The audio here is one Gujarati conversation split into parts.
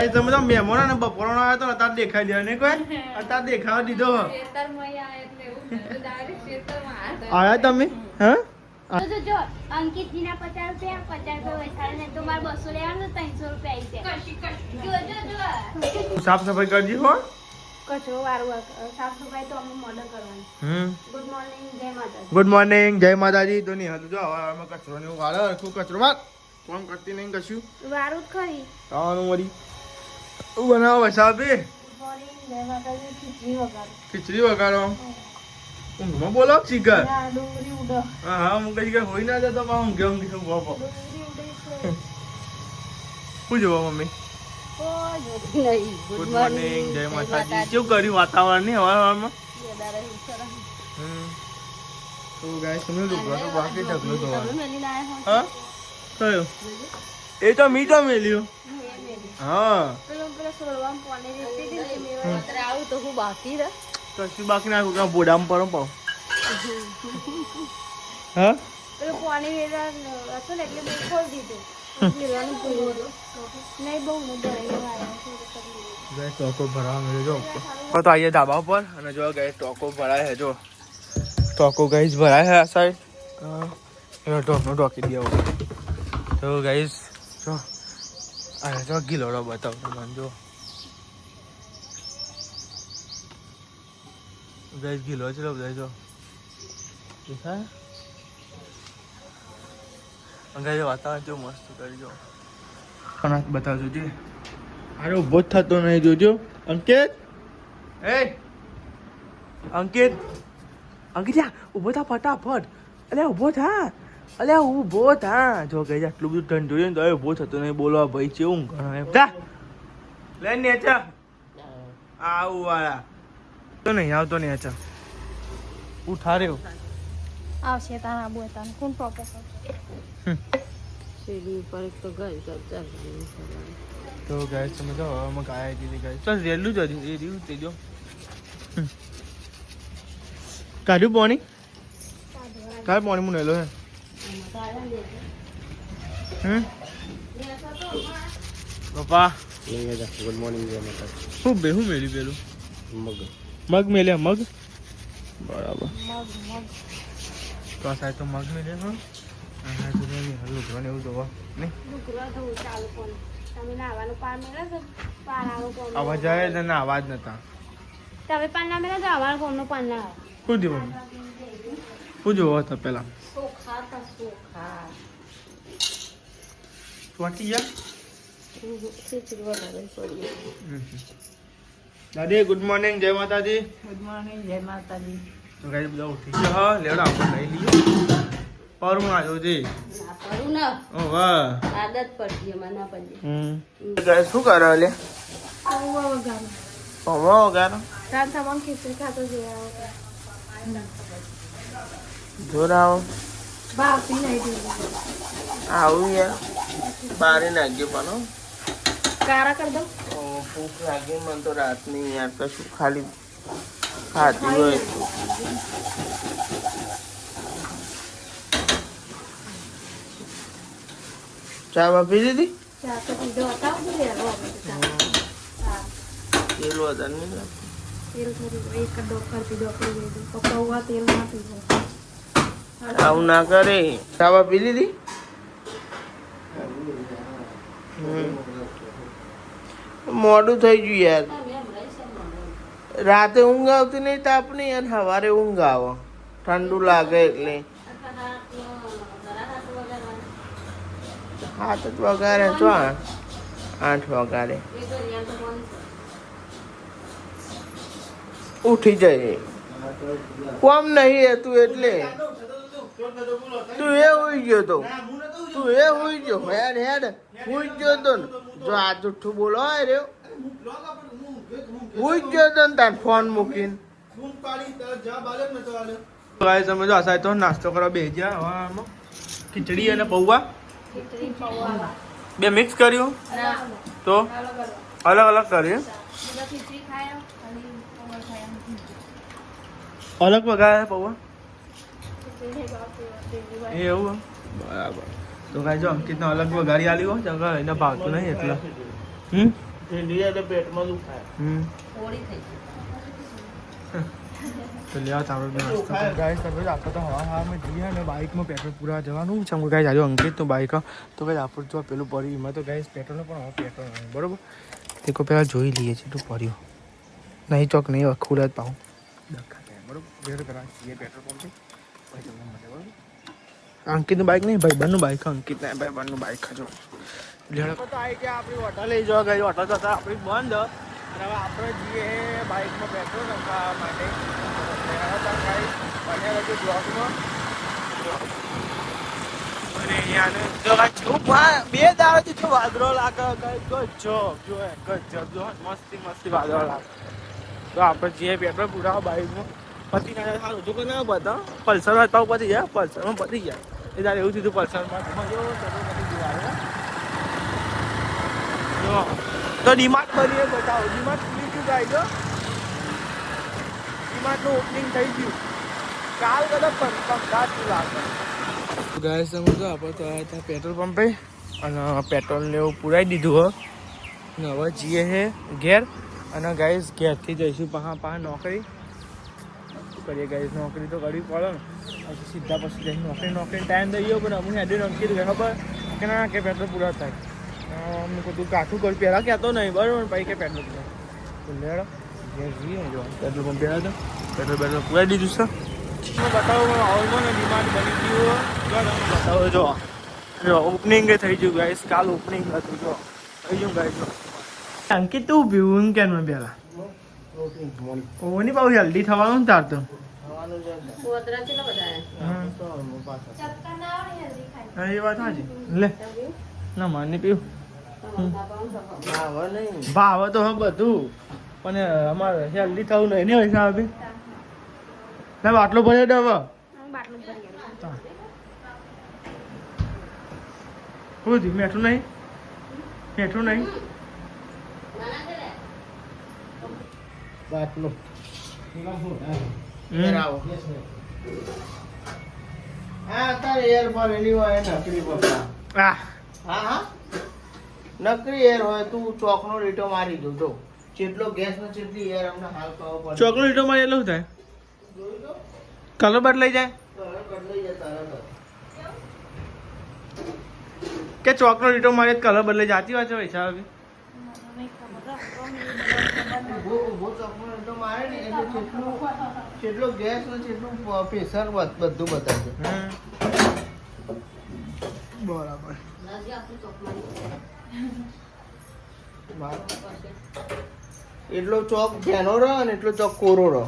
તમે તો મહેમાનો ને બપોરનો આવ્યો તો અત્યારે દેખાઈ દે ને કોઈ અત્યારે દેખાવા દીધો આયા તમે હા જો અંકિતજી ના 50 રૂપિયા વૈસાલ ને તો મારે 200 લેવાનું 300 રૂપિયા આવી જાય. જો સાફ સફાઈ કરજી હો કચરો વાળવા સાફ સફાઈ તો અમે મોડલ કરવાની. ગુડ મોર્નિંગ જય માતાજી. ગુડ મોર્નિંગ જય માતાજી. તો નહીં હતું જો હવે કચરો ને વાળે આખું કચરો વાત કોમ કરતી નહીં કશું વારું જ ખરી ખાવાનું મળી બનાવો વસાબ બે ગુડ મોર્નિંગ જય માતાજી. ખીચડી વગાડો ઊંઘમાં બોલો શીખર ડુંગળી ઉડો. હા હું કઈ કે હોઈ ના જતો પાઉં ઊંઘે ઊંઘે બાપા ડુંગળી ઉડે છે. શું જોવા મમ્મી ગુડ મોર્નિંગ જય માતાજી. કેવું કર્યું વાતાવરણ ની હવારમાં તો ગાય સમજ લુગડો તો બાકી ઢગલો ધોવાનો હા કયો એ તો મી તો મેલ્યું હા કશું બાકી નાખું કે બોડામાં પડો પાવ હા ટોકો ભરાવા મળ્યો જો તો આઈએ ધાબા ઉપર અને જો ગાય ટોકો ભરાય છે જો ટોકો ગાઈસ ભરાય છે આ સાઈડ ઢોકનો ઢોકી દે તો ગાઈસ જો અરે જો ગિલોડો બતાવો મને જો ગાઈસ ગિલો છે બધા જો દેખાય અંગાઈ વાતાવરણ જો મસ્ત કરજો પણ બતાવજો જે અરે ઉભો જ થતો નહીં જોજો અંકિત એ અંકિત અંકિત ઉભો થા ફટાફટ અલ્યા ઉભો થા અલ્યા ઉભો થા જો ગઈ આટલું બધું ઠંડુ છે ને તો ઉભો થતો નહીં બોલવા ભાઈ છે હું ઘણા લે નેચા આવું વાળા તો નહીં આવતો નહીં અચ્છા ઉઠા રહ્યો આવશે તારા બોતા કોણ પ્રોપર સીડી ઉપર તો ગઈ તો ગાય તમે જો અમે ગાય દીધી ગાય ચાલ રેલું જ એ રહ્યું તે જો કાઢ્યું પાણી કાઢ પાણી હું નેલો હે પપ્પા ગુડ મોર્નિંગ શું બે શું મેળ્યું પેલું મગ મેલ્યા મગ બરાબર તો આ સાહેબ તો મગ મેલ્યા હા લુગડો ને એવું જોવા નહીં અવાજ આવે છે ને અવાજ નતા તમે પાન ના મેલા તો અમારા કોમનો પાન ના આવે શું જોવું શું જોવો હતા પેલા વાટી દાદી ગુડ મોર્નિંગ જય માતાજી. ગુડ મોર્નિંગ જય માતાજી. તો ગાઈ બધા ઉઠી ગયા હા લેવડા આપણે લઈ લઈએ પરું ના જોજે પરું ના ઓ વાહ આદત પડતી મને ના પડી ગાઈ શું કરો લે પૌવા વગાડો પૌવા વગાડો રાત તમામ ખીચડી ખાતો જોયા જોરાવો બાપી નહીં દીધી આવું યાર બારે નાખજો પણ કારા કર દો ભૂખ લાગી મને તો રાતની યાર કશું ખાલી ખાતી હોય ચા પી લીધી ચા તો પીધો હતા તેલ હતા ને તેલ થોડી એક ડોકર પીધો કરી દીધું પૌવા તેલ ના પીધો આવું ના કરે ચા પી લીધી મોડું થઈ ગયું યાર રાતે ઊંઘ આવતી નહીં તાપની અને સવારે ઊંઘ આવે ઠંડુ લાગે એટલે હાથ જ વગાડે છો 8 વગાડે ઉઠી જાય કોમ નહીં તું એટલે તું એ હોઈ ગયો તો તું એ હોઈ ગયો હેડ હેડ હોઈ ગયો તો જો આ જુઠ્ઠું બોલો હોય રે હોઈ ગયો તો ને તાર ફોન મૂકીને તમે જો આ તો નાસ્તો કરવા બે જ્યાં ખીચડી અને પૌવા બે મિક્સ કર્યું તો અલગ અલગ કર્યું અલગ વગાડ્યા પૌવા એવું બરાબર તો કાંઈ જો અંકિતને અલગ વગાડી આલી હોય જગા એને ભાવતું નહીં એટલે ઠંડી એટલે પેટમાં દુખાય. તો લેવા ચાલો ગાઈસ આપણે આપણે તો હવામાં જઈએ અને બાઇકમાં પેટ્રોલ પૂરા જવાનું છે. ગાઈસ આજે અંકિતનું બાઇક તો ગાઈસ આપણે જો પેલું પડ્યું એમાં તો ગાઈસ પેટ્રોલનું પણ હવે પેટ્રોલ નહીં બરોબર તે કોઈ પહેલાં જોઈ લઈએ છીએ એટલું પડ્યું નહીં ચોક નહીં ખુલ્લા જ પાઉં ડખા થાય બરોબર ઘેર કરા જઈએ પેટ્રોલ પંપે પછી તમને મળે બરોબર. અંકિતનું બાઇક નહીં ભાઈ બંધનું બાઇક અંકિત નહીં ભાઈ બંધનું બાઇક જો લેડો તો આવી ગયા આપણી હોટલ લઈ જવા ગઈ હોટલ તો હતા આપણી બંધ અને હવે આપણે જઈએ બાઇકમાં પેટ્રોલ નખાવવા માટે બ્લોગમાં અને અહીંયા બે દાડાથી જો વાદળો લાગે ગજબ જો ગજબ જો મસ્તી મસ્તી વાદળો લાગે તો આપણે જઈએ પેટ્રોલ પુરાવા બાઇકમાં પતી ના સારું જો ના બધા પલ્સરમાં પાવ પતી જાય પલ્સરમાં પતી જાય એ તારે એવું થયું પલ્સરમાં જો તો ડીમાર્ટ બનીએ બતાવો ડીમાર્ટ ખુલી ગયું ગાઈ જો ડીમાર્ટનું ઓપનિંગ થઈ ગયું કાલ કદાચ 15 લાગે ગાય સમજો તો આપણે તો આવ્યા હતા પેટ્રોલ પંપે અને પેટ્રોલ ને એવું પુરાઈ દીધું હો અને હવે જઈએ છે ઘેર અને ગાઈસ ઘેરથી જઈશું પાછા નોકરી શું કરીએ ગાઈસ નોકરી તો કરવી પડે ને પછી સીધા પછી જઈને નોકરી ટાઈમ થઈ ગયો પણ અમુક હેડી નક્કી ખબર કે ના કે પેટ્રોલ પૂરા થાય અમને તું કાઠું કર પહેલાં કહેતો નહીં બરાબર ભાઈ કે પેટ્રોલ પૂરા તો લેડો ઘેર જઈએ જો પેટ્રોલ પંપે આવ્યા હતા પેટ્રોલ પુરાઈ દીધું છે બતાવો હાલમાં ને ડિમાન્ડ બની ગયું બતાવો જો ઓપનિંગ થઈ ગયું ગાઈસ કાલ ઓપનિંગ હતું જો થઈ ગયું ગાઈસ જો અંકિત તું પીવું કેમ પેલા ઓની પાછું જલ્દી થવાનું તાર તો એ વાત સાચી લે ના માની પીવું ભાવ તો હવે બધું પણ અમારે જલ્દી થવું નહીં ને પૈસા આપી ના બાટલો ભર્યો તો હવે શું થયું મેઠું નહીં બાટલો હા તારે એર ભરેલી હોય નકરી પપ્પા હા નકરી એર હોય તું ચોકનો લીટો મારી દો જો જેટલો ગેસ ને જેટલી એર અમને હાલ પાવો પડે ચોકનો લીટો મારી એટલું થાય કલર બદલાઈ જાય કે ચોકનો લીટો મારી કલર બદલાઈ જાતી હોય છે પૈસા આવી જેટલો ગેસ ને જેટલું પ્રેશર બધું બતાવશે બરાબર એટલો ચોક ઘેનો રહો અને એટલો ચોક કોરો રહો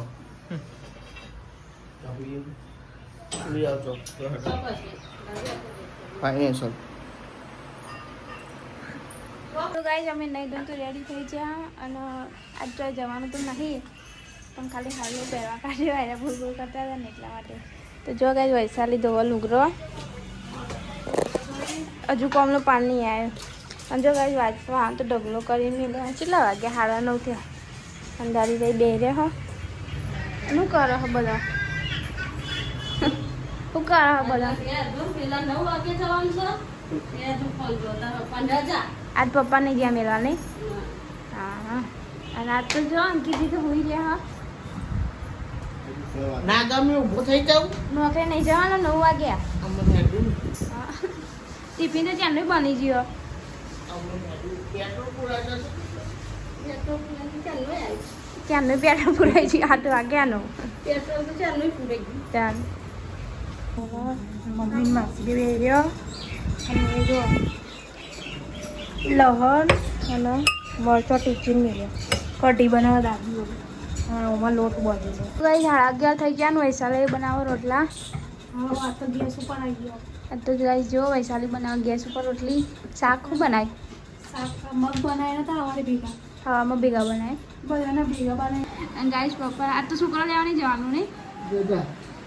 લઈ આવજો ફાઇનાન્શિયલ તો ગાઈસ અમે નહીં ધોઈને તો રેડી થઈ ગયા અને આજ તો જવાનું તો નહીં પણ ખાલી હાલો પહેરવા કાઢ્યો એને ભૂલ કરતા હતા ને એટલા માટે તો જો ગાઈસ વૈશાલી ધોવા લુગરો હજુ કોમનો પાણી નહીં આવ્યો અને જો ગાઈસ વાંચવા તો ઢગલો કરીને મેળવ્યા કેટલા વાગ્યા 9:30 થયા અંધારી રહી બે રહ્યા હો શું કરો હો બધા શું કરો હો બધા આજ પપ્પાને ગયા મેળવા નહીં હા અને આજ તો જો અંકિતજી તો હોઈ ગયા ના ગમે ઊભો થઈ જાવ નોકરી નહીં જવાનો 9 વાગ્યા ટિફિન તો ત્યાંનું બની ગયો ત્યાંનું પેટ્રોલ પુરાઈ ગયું 8 વાગ્યાનું પેટ્રોલ તો ત્યાંનું પુરાઈ ગયું મમ્મી માસી બે રહ્યો અને જો લહણ અને મરચો ટીચીને મેળ્યો કઢી બનાવવા દાદી હા ઓમાં લોટ બધો છે કઈ 11:30 થઈ ગયા ને વૈશાલી બનાવો રોટલા હા તો ગેસ ઉપર આવી ગયો તો ગાઈસ જો વૈશાલી બનાવો ગેસ ઉપર રોટલી શાક શું બનાય શાક મગ બનાવ્યા હતા અમારે ભેગા હવામાં ભેગા બનાય બધાના ભેગા બનાય અને ગાઈસ પપ્પા આ તો છોકરા લેવા નહીં જવાનું નહીં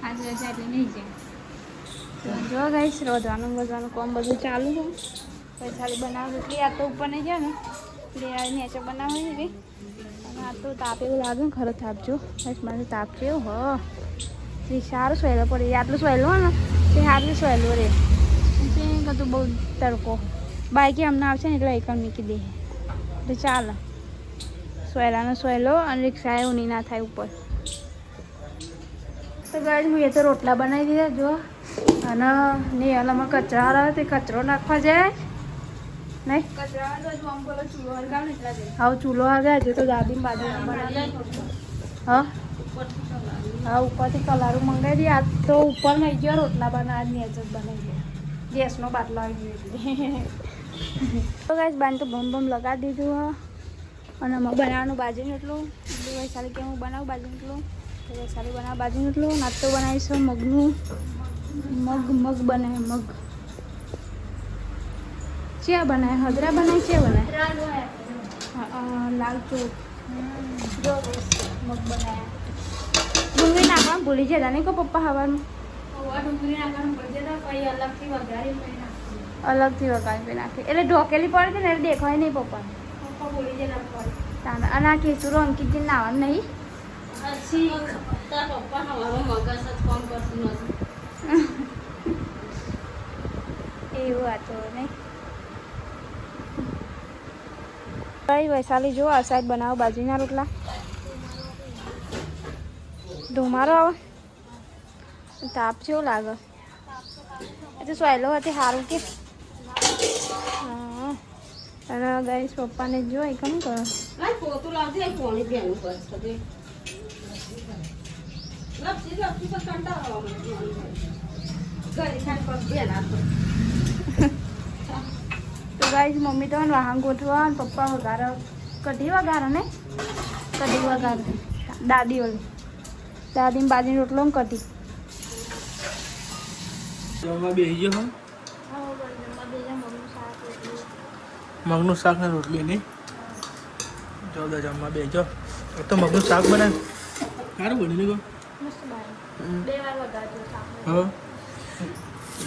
આજે રજા એટલે નહીં જાય જો ગાઈસ રોધવાનું બધવાનું કામ બધું ચાલુ છે વૈશાલી બનાવ રોટલી આ તો ઉપર નહીં જાય ને એટલે આ નીચે બનાવવાની રે અને આ તો તાપ એવું લાગે ને ખરો તાપ જો બસ મારે તાપ છે હો એ સારું સહેલો પડે આટલું સહેલું હોય ને તે સારું સહેલું રે તે બધું બહુ તડકો બાઈકે અમને આવશે ને એટલે એકલ મૂકી દે એટલે ચાલે સોયલાનો સોયલો અને રિક્ષાએ ઊની ના થાય ઉપર. તો ગાઈસ હું એ તો રોટલા બનાવી દીધા જો. અને નિહાલામાં કચરા રહ્યો તે કચરો નાખવા જાય નહીં હા ચૂલો હગાય છે તો દાદી બાજુ બનાવે હા હા ઉપરથી કલારું મંગાવી દઈએ. આ તો ઉપર નહીં ગયો રોટલા બનાવવા નીચે જ બનાવી દે ગેસનો બાટલો આવી ગયો તો ગાઈસ બાન તો બમ બમ લગાવી દીધું હા. અને અમે બનાવવાનું બાજુનું એટલું વૈશાલી કે હું બનાવું બાજુનું એટલું તો વૈશાલી બનાવ બાજુનું એટલું નાસ્તો બનાવીશું મગનું મગ બનાવે મગ ચિયા બનાવે હદરા બનાવે ચિયા બનાવે લાલ ચોક જો મગ બનાવ્યા. ડુંગળી નાખવાનું ભૂલી જતા નહીં કહો પપ્પા હવાનું ડુંગળી નાખવાનું ભૂલી જતા કઈ અલગથી વઘારી નાખે એટલે ઢોકેલી પડે છે ને એટલે દેખાય નહીં પપ્પા ભૂલી જતા અને આ કેસુરો અંકિતજી નાવાનું નહીં એવું આ તો નહીં કઈ વૈશાલી જો આ સાઈડ બનાવો બાજરીના રોટલા ધુમારો આવે તાપ જેવો લાગે એ તો સોયલો હતી સારું કે હા. અને ગાઈસ પપ્પાને જોઈ કેમ કરો તો ગાઈસ મમ્મી તો વાહન ગોઠવા પપ્પા વઘારો કઢી વઘારો ને કઢી વઘારો દાદી ઓલી દાદીની બાજરી રોટલો ને કઢી બેસી ગયો મગનું શાક ને રોટલી નહીં જો જમવા બેસજો તો મગનું શાક બનાવે સારું બની નહીં હા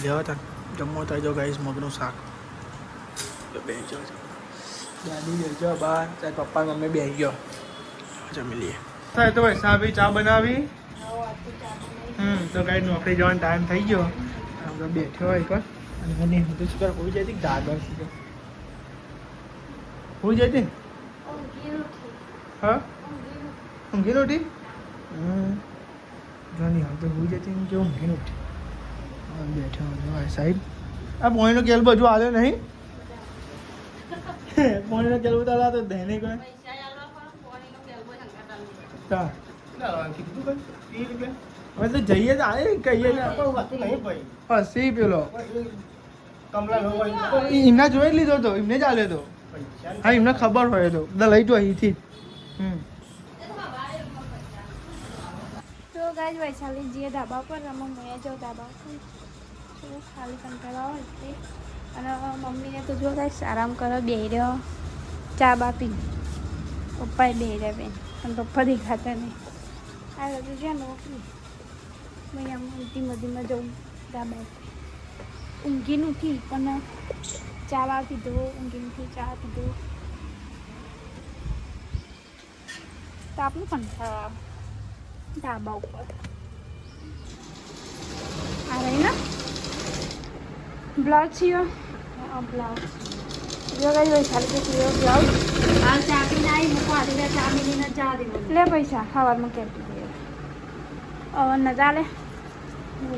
લેવા તા જમવા થાય જો ગાઈસ મગનું શાક બેસજો દાદી બેસજો બહાર તાર પપ્પા મમ્મી બેસી ગયો જમી લઈએ થાય તો ભાઈ સાબી ચા બનાવી તો ગાઈસ નોકરી જવાનો ટાઈમ થઈ ગયો આપણે બેઠ્યો હોય કોણ અને મને તો શું કર હોઈ જતી દાદર છે હોઈ જતી હા ઊંઘી ઉઠી ઘણી હાલ તો હોઈ જતી કે ઊંઘી ઉઠી બેઠો સાહેબ આ પોણીનો કેલ બાજુ આવ્યો નહીં પોણીનો કેલ ઉતારા તો દે નહીં કોઈ હવે તો જઈએ તો આવે કહીએ પછી પેલો એમને જોઈ લીધો તો એમને જ આવ્યો હતો હા એમને ખબર હોય તો બધા લઈ જો અહીંથી તો ગાઈસ વૈશાલી જઈએ ધાબા પર અમે મળ્યા જાઉં ધાબા પર ખાલી કંટાળા હોય તે અને મમ્મીને તો જો ગાઈસ આરામ કરો બેહી રહ્યો ચા બા પી પપ્પાએ બેહી રહ્યા બેન અને પપ્પા દેખાતા નહીં આ બધું છે નોકરી મેં આમ ધીમે જવું ધાબા ઊંઘી નથી પણ ચા બા પીધો ઊંઘી નથી ચા પીધો તાપનું કંટાળા ધાબા ઉપર આ રહી ને બ્લાઉઝ સીવો બ્લાઉઝ જો ગઈ વૈશાલી કે સીવો બ્લાઉઝ આ ચા પીને આવી મૂકો આધી ચા પીને ચા દે લે પૈસા સવારમાં કેમ પી અવન ન ચાલે 100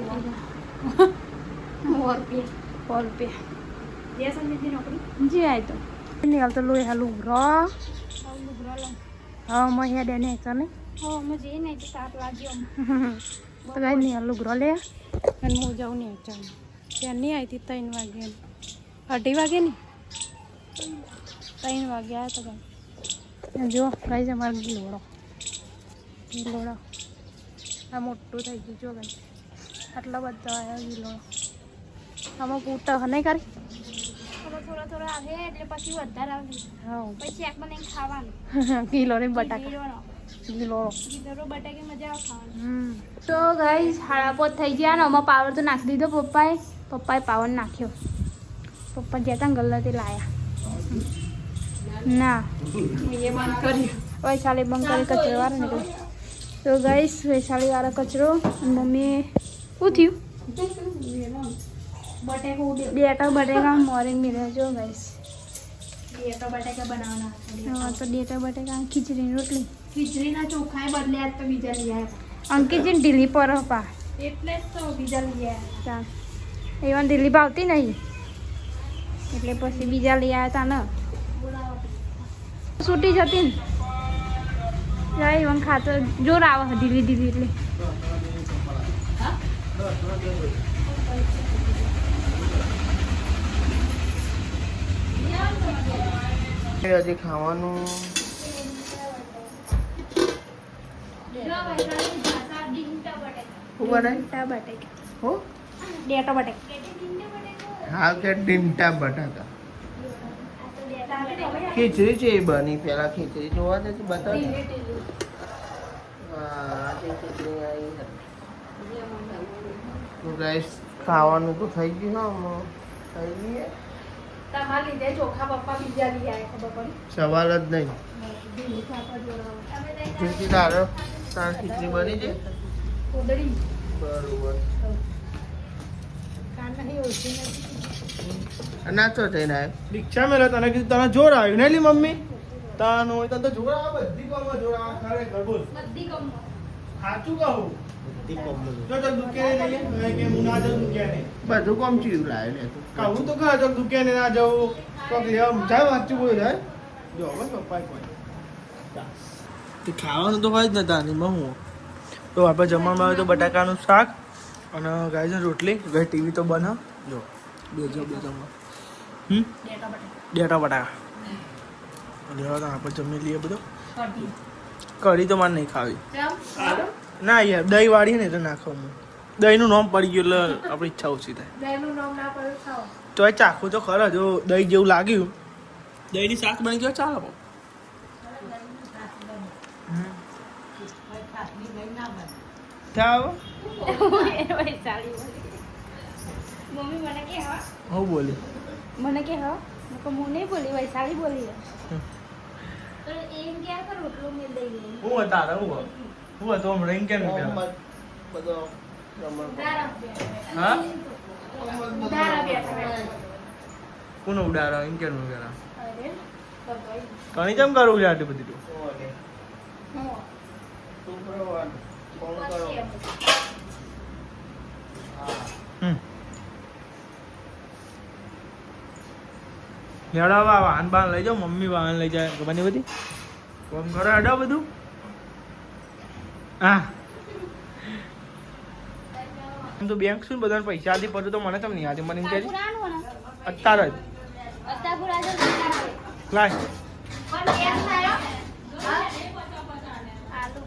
રૂપિયા જી આય તો નિકાલ તો લોહી હાલું રો હા મેં હેડે ને તો નહીં હા મેં જઈએ નહીં તો સાત વાગ્યો તો ગાય નહીં હાલું ગ્રો લે અને હું જાઉં નહીં ચાલ ત્યાં નહીં આવી હતી 3 વાગે 2:30 વાગે નહીં 3 વાગે આવ્યા તો ગાય જો ગાય છે અમારે ગીલોડો આ મોટું થઈ ગયું જો ગાય આટલા બધા આવ્યા ગીલોડો આમાં પૂટા નહીં કરી થોડો આવે એટલે પછી વધારે આવે હા પછી એક બનાવીને ખાવાનું કિલો ને બટાકા કિલો બટાકે મજા આવે ખાવાનું તો ગાઈસ 5:30 થઈ ગયા ને આમાં પાવર તો નાખી દીધો પપ્પાએ પાવર નાખ્યો પપ્પા જતા ગલ્લાથી લાયા ના એ બંધ કરી વૈશાલી બંધ કરી કચરો વાળો નીકળે તો ગાઈસ વૈશાલી વાળો કચરો મમ્મીએ શું થયું બેટા બટેકા મોરીને મિલે જો ગાઈસ ડેટા બટાકા બનાવવાના હતા. હા તો ડેટા બટેકા ખીચડીની રોટલી ખીચડીના ચોખાએ બદલે આજ તો બીજા લઈ આવ્યા. અંકિતજીને ઢીલી પર હપા એટલે જ તો બીજા લઈ આવ્યા. ચાલ એવાને ઢીલી ભાવતી નહીં એટલે પછી બીજા લઈ આવ્યા તા ને છૂટી જતી ને જાય એવન ખાતો જોર આવે ઢીલી ઢીલી એટલે હજી ખાવાનું શું બનાય ડેટા બટેકા હું ડેટા બટેકા હાલ કે ડીંટા બટાકા ખીચડી છે એ બની પેલા ખીચડી જોવા દે તો બતાવ તો ગાઈસ ખાવાનું તો થઈ ગયું હા થઈ ગયું તમારા લીધે ચોખા પપ્પા બીજા લઈ આવ્યા. ખબર પડી? સવાલ જ નહીં ઢીલી ખાતા જોડાવા. ખીચડી તારો તાર ખીચડી બની છે કોદળી બરોબર કાન નહીં ઓછી નથી. નાચો થઈને આવ્યો દીક્ષા મેલે તને કીધું તને જોર આવ્યું ને લી મમ્મી તાનું હોય તને તો જોર આવે બધી કોમમાં જોર આવે ખરેખર બોલ બધી કમો. સાચું કહું બધી કોમમાં જો ચાલ દુકે નહીં મેં કે હું ના જાઉં દુકે નહીં બધું કોમ ચીયું લાવે ને કહું તો ખરા ચાલ દુકે ને ના જાઉં કોક લેવા જાય વાંચું બોલ જાય જો બસ પપ્પા કોઈ તે ખાવાનું તો હોય જ નતા આનીમાં હું તો આપણે જમવામાં આવે તો બટાકાનું શાક અને ગાય રોટલી ગાય ટીવી તો બને જો બે જમવા ડેટા બટાકા લેવા તો આપણે જમી લઈએ બધું કઢી. કઢી તો મારે નહીં ખાવી ચમ? ના યાર દહીં વાળી ને તો ના ખાવું હું દહીંનું નામ પડી ગયું એટલે આપણી ઈચ્છા ઓછી થાય દહીંનું નામ ના પડ્યું ખાઓ. તો એ ચાખું તો ખરા જો દહીં જેવું લાગ્યું દહીંની શાક બની ગયો ચાલો બહુ ક્યાં વૈશાલી મમ્મી મને કે હા હું બોલી મને કે હા હું નહીં બોલી વૈશાલી બોલી તો એમ ક્યાં કર રોટલો મેં દઈ લઈ હું હતા હું હતો હમણાં એમ કેમ બધો રમણ ઉધાર આપ્યા. હા ઉધાર આપ્યા. કોનો ઉડાડો એમ કેમ ઉડાડો અરે, તો ભાઈ. કણી કેમ કરવું છે આટલી બધી તું હું. શુક્રવાર ફોન કરો પછી એમ. હમ હેડાવા વાહન બાહન લઈ જાઓ મમ્મી વાહન લઈ જાય ખબર નહીં બધી કોમ કરો હેડા બધું હા એમ તો બેંક શું બધાને પૈસા આથી પડ્યું તો મને કેમ નહીં આથી મને એમ કહે છે પુરાણું ને અત્યારે જ અત્તાપુરા જો લાય પણ એમ થાય. હા? આલુ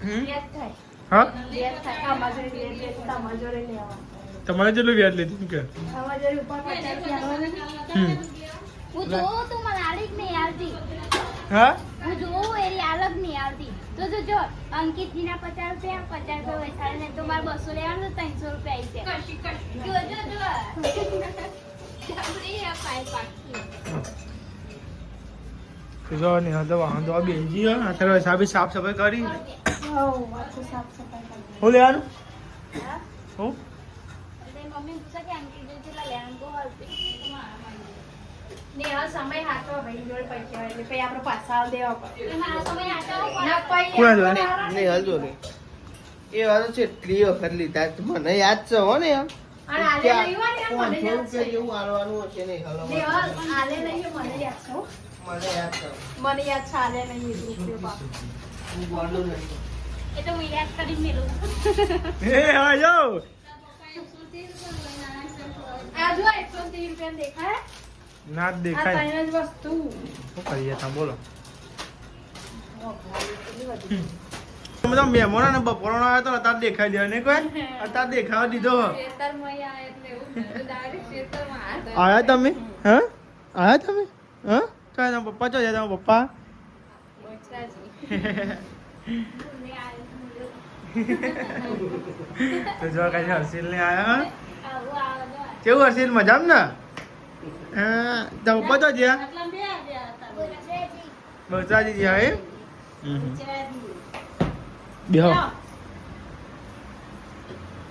હમ યાદ થાય. હા યાદ થાય. આમાં જોડે લે, લે, આમાં જોડે લેવા. તમારે કેટલું વ્યાજ લીધું કે આમાં જોડે ઉપર 50 આવવાના. હમ હું જોઉં તું મને આલી જ નહીં આવતી હા હું જોઉં એની આલગ નહીં આવતી તો જો અંકિતજીના 50 રૂપિયા વૈશાલી ને તો મારે 200 લેવાનું તો 300 રૂપિયા આવી જાય જો જો નહીં હતો વાંધો આ બેનજી હોય અત્યારે હિસાબે સાફ સફાઈ કરી હઉ, આખું સાફ સફાઈ કરી. હું લેવાનું હું મમ્મી પૂછે કે અંકિતજી કેટલા લેવાનું તો હલતી ને હવે સમય હાચવો ભાઈ જોડે પૈસા હોય એટલે પછી આપણે પાછા આલ દેવા પડે. મારા સમય આચાવો ના પછી કોના જોડે? નહીં હલજો નહીં એ વાત છે એટલી વખત લીધા તો મને યાદ છે હો ને એમ અને આલે નહીં હોય ને એમ મને 500 યાદ છે. રૂપિયા જેવું આલવાનું હશે નહીં ને હલવાનું હવે આલે નહીં હોય મને યાદ છે હો. મને યાદ છે મને યાદ છે આલે નહીં રૂપિયો બાપ. હું બોલું નહીં એ તો હું યાદ કરી મેલું એ હા જો આ જો 130 રૂપિયા દેખાય. ના જ આ દેખાય ત્રણ જ વસ્તુ. શું કરીએ તા બોલો તમે તો મહેમાનો ને બપોરનો આવ્યો તો અત્યારે દેખાઈ દે ને કોઈ અત્યારે દેખાવા દીધો આયા તમે હા આયા તમે હા ચાલ તમે પપ્પા ચો જાય પપ્પા તો જો કઈ હર્ષિલ ને આયા કેવું હર્ષિલ મજામાં ને હા તો પપ્પા ચો જ્યાં બસાજી જ્યાં એમ બેહો